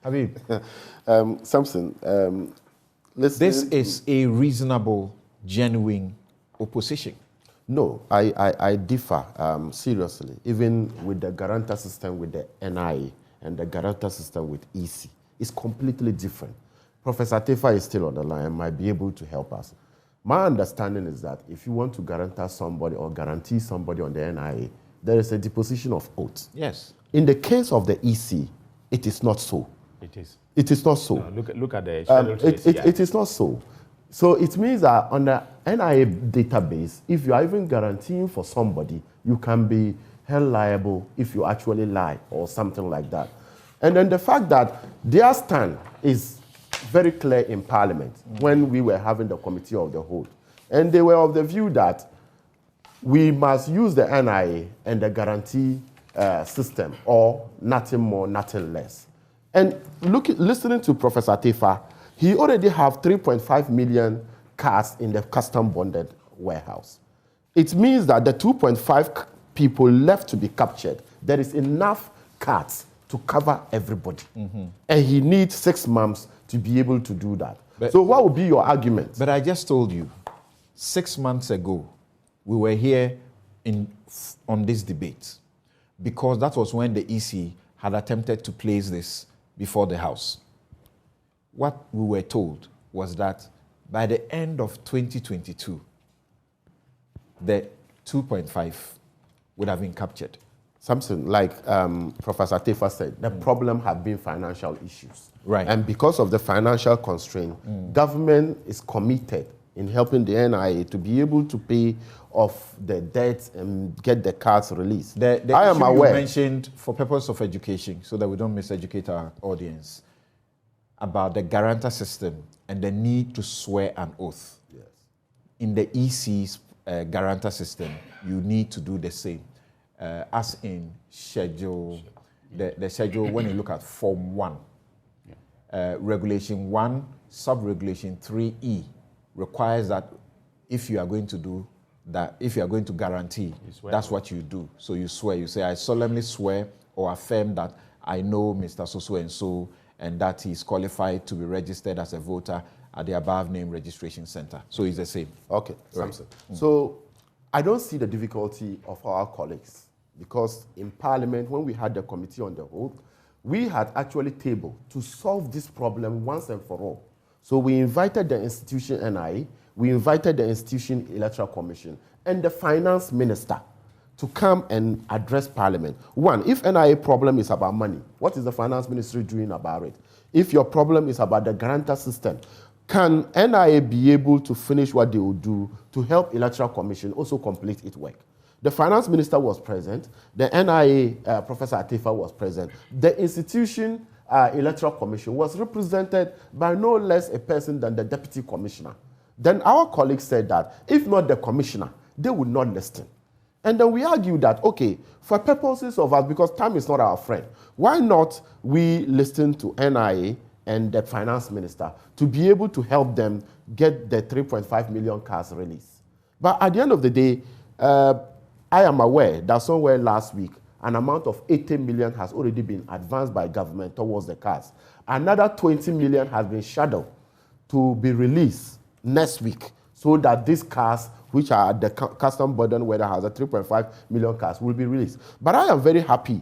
Habib. Samson, this is a reasonable, genuine opposition. No, I differ seriously. Even with the guarantor system with the NIA and the guarantor system with EC, it's completely different. Professor Tefa is still on the line and might be able to help us. My understanding is that if you want to guarantee somebody or guarantee somebody on the NIA, there is a deposition of oath. Yes. In the case of the EC, it is not so. It is. It is not so. No, look at the schedule to the CI. It is not so. So it means that on the NIA database, if you are even guaranteeing for somebody, you can be held liable if you actually lie or something like that. And then the fact that their stand is very clear in Parliament when we were having the Committee of the Whole. And they were of the view that we must use the NIA and the guarantee system or nothing more, nothing less. And listening to Professor Tefa, he already have 3.5 million cars in the custom bonded warehouse. It means that the 2.5 people left to be captured, there is enough cars to cover everybody. And he needs 6 months to be able to do that. So what would be your argument? But I just told you, 6 months ago, we were here on this debate because that was when the EC had attempted to place this before the House. What we were told was that by the end of 2022, the 2.5 would have been captured. Something like Professor Tefa said, the problem had been financial issues. Right. And because of the financial constraint, government is committed in helping the NIA to be able to pay off the debts and get the cars released. The I am issue aware. you mentioned for purpose of education, so that we don't miseducate our audience, about the guarantor system and the need to swear an oath. Yes. In the EC's guarantor system, you need to do the same. As in schedule, the schedule, when you look at Form 1, Regulation 1, Sub-Regulation 3E requires that if you are going to do that, if you are going to guarantee, that's what you do. So you swear, you say, I solemnly swear or affirm that I know Mr. So-so and so, and that he is qualified to be registered as a voter at the above named registration center. So it's the same. Okay, Right. Samson. So I don't see the difficulty of our colleagues because in Parliament, when we had the Committee on the Whole, we had actually tabled to solve this problem once and for all. So we invited the institution NIA, we invited the institution Electoral Commission, and the Finance Minister to come and address Parliament. One, if NIA problem is about money, what is the Finance Ministry doing about it? If your problem is about the guarantor system, can NIA be able to finish what they will do to help Electoral Commission also complete its work? The Finance Minister was present, the NIA, Professor Tefa was present, the institution Electoral Commission was represented by no less a person than the Deputy Commissioner. Then our colleagues said that if not the Commissioner, they would not listen. And then we argued that, okay, for purposes of us, because time is not our friend, why not we listen to NIA and the Finance Minister to be able to help them get the 3.5 million cars released? But at the end of the day, I am aware that somewhere last week, an amount of 80 million has already been advanced by government towards the cars. Another 20 million has been scheduled to be released next week so that these cars, which are the custom burden warehouse, the 3.5 million cars, will be released. But I am very happy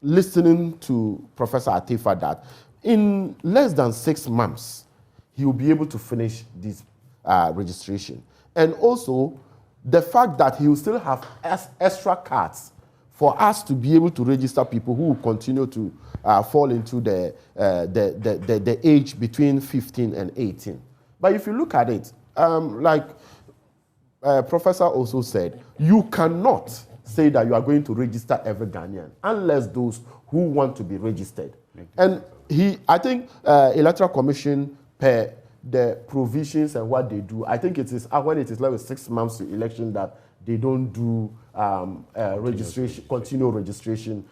listening to Professor Tefa that in less than 6 months, he will be able to finish this registration. And also, the fact that he will still have extra cards for us to be able to register people who will continue to fall into the age between 15 and 18. But if you look at it, like Professor also said, you cannot say that you are going to register every Ghanaian unless those who want to be registered. And I think Electoral Commission, per the provisions and what they do, I think it is when it is like 6 months to election that they don't do continual registration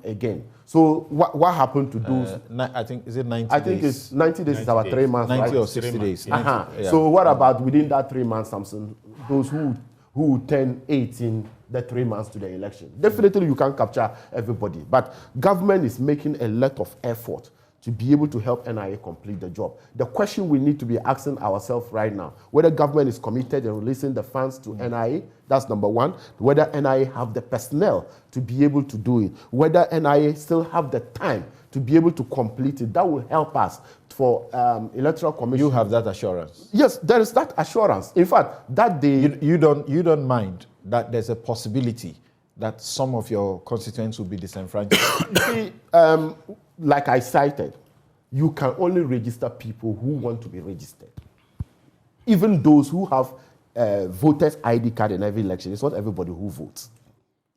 again. So what happened to those? I think, is it 90 days? I think it's 90 days is about 3 months, 90 right? or 60 days. 90, yeah. So what about within that 3 months, Samson, those who who will turn 18 the 3 months to the election. Definitely you can't capture everybody, but government is making a lot of effort to be able to help NIA complete the job. The question we need to be asking ourselves right now, whether government is committed in releasing the funds to NIA, that's number one, whether NIA have the personnel to be able to do it, whether NIA still have the time to be able to complete it. That will help us for electoral commission. You have that assurance? Yes, there is that assurance. In fact, that day... You don't mind that there's a possibility that some of your constituents will be disenfranchised? You see, like I cited, you can only register people who want to be registered. Even those who have voters' ID card in every election, it's not everybody who votes.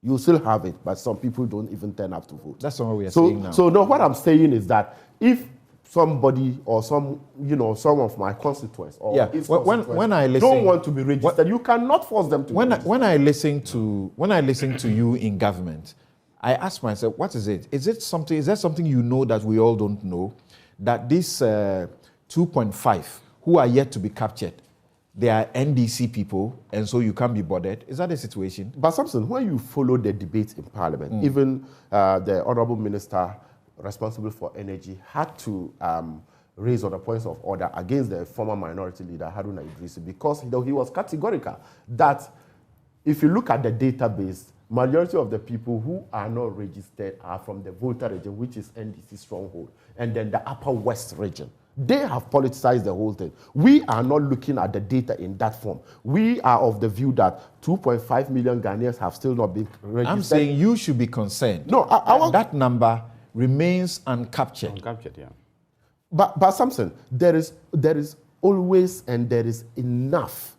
You still have it, but some people don't even turn up to vote. That's not what we are saying now. So no, what I'm saying is that if somebody or some of my constituents or when I listen, don't want to be registered, you cannot force them to. When I listen to you in government, I ask myself, what is it? Is there something you know that we all don't know? That this 2.5 who are yet to be captured, they are NDC people, and so you can't be bothered. Is that the situation? But Samson, when you follow the debate in Parliament, even the Honourable Minister responsible for energy had to raise other points of order against the former minority leader, Habib Iddrisu, because he was categorical that if you look at the database, majority of the people who are not registered are from the Volta region, which is NDC stronghold, and then the Upper West region. They have politicized the whole thing. We are not looking at the data in that form. We are of the view that 2.5 million Ghanaians have still not been registered. I'm saying you should be concerned. No, that number remains uncaptured. Uncaptured, yeah. But Samson, there is always and there is enough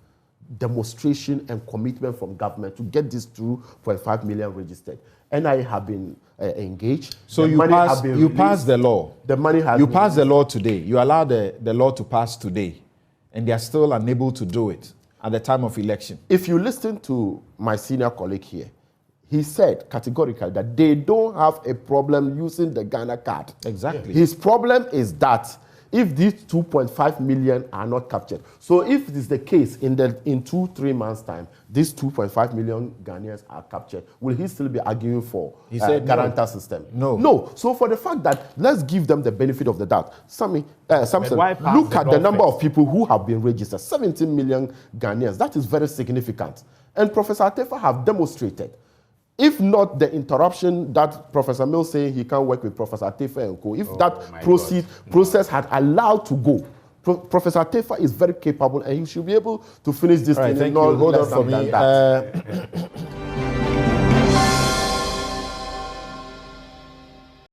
demonstration and commitment from government to get this 2.5 million registered. NIA have been engaged. So you pass the law. The money has you pass the law today. You allow the law to pass today, and they are still unable to do it at the time of election. If you listen to my senior colleague here, he said categorically that they don't have a problem using the Ghana card. Exactly. His problem is that if these 2.5 million are not captured, so if it is the case in 2-3 months' time, these 2.5 million Ghanaians are captured, will he still be arguing for guarantor system? No. No. So for the fact that let's give them the benefit of the doubt. Samson, look at the number of people who have been registered, 17 million Ghanaians. That is very significant. And Professor Atefa have demonstrated. If not the interruption that Professor Mills saying he can't work with Professor Atefa and co, if that process had allowed to go, Professor Atefa is very capable and he should be able to finish this thing. Thank you. Hold on for me.